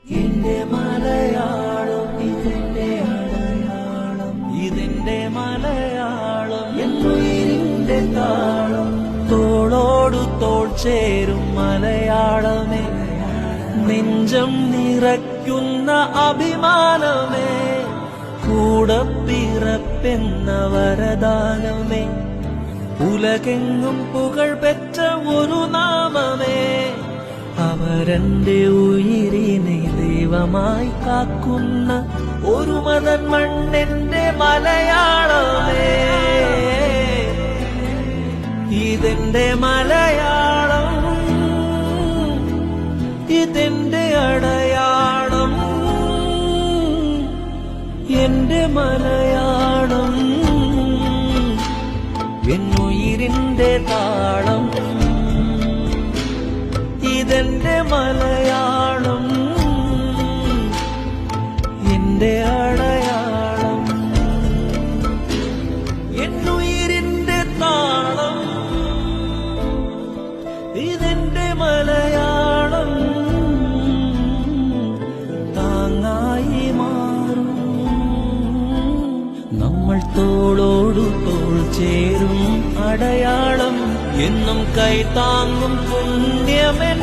എന്റെ മലയാളം ഇതിന്റെ അടയാളം, ഇതിന്റെ മലയാളം എന്നുയിരിന്റെ താളം. തോളോടു തോൾ ചേരും മലയാളമേ, നെഞ്ചം നിറയ്ക്കുന്ന അഭിമാനമേ, കൂടപ്പിറപ്പെന്ന വരദാനമേ, ഉലകെങ്ങും പുകഴ് പെറ്റ ഒരു നാമമേ, അവരന്റെ ഉയിരിനെ ദൈവമായി കാക്കുന്ന ഒരു മതൻ മണ്ണെന്റെ മലയാളമേ. ഇതെന്റെ മലയാളം, ഇതെന്റെ അടയാളം, എന്റെ മലയാളം എന്നുയിരിന്റെ താളം. ഇതെന്റെ മലയാളം, എന്റെ അടയാളം, എന്നുയിരിന്റെ താളം. ഇതെന്റെ മലയാളം താങ്ങായി മാറും. നമ്മൾ തോളോടു തോൾ ചേരും അടയാളം, എന്നും കൈതാങ്ങും പുണ്യമെൻ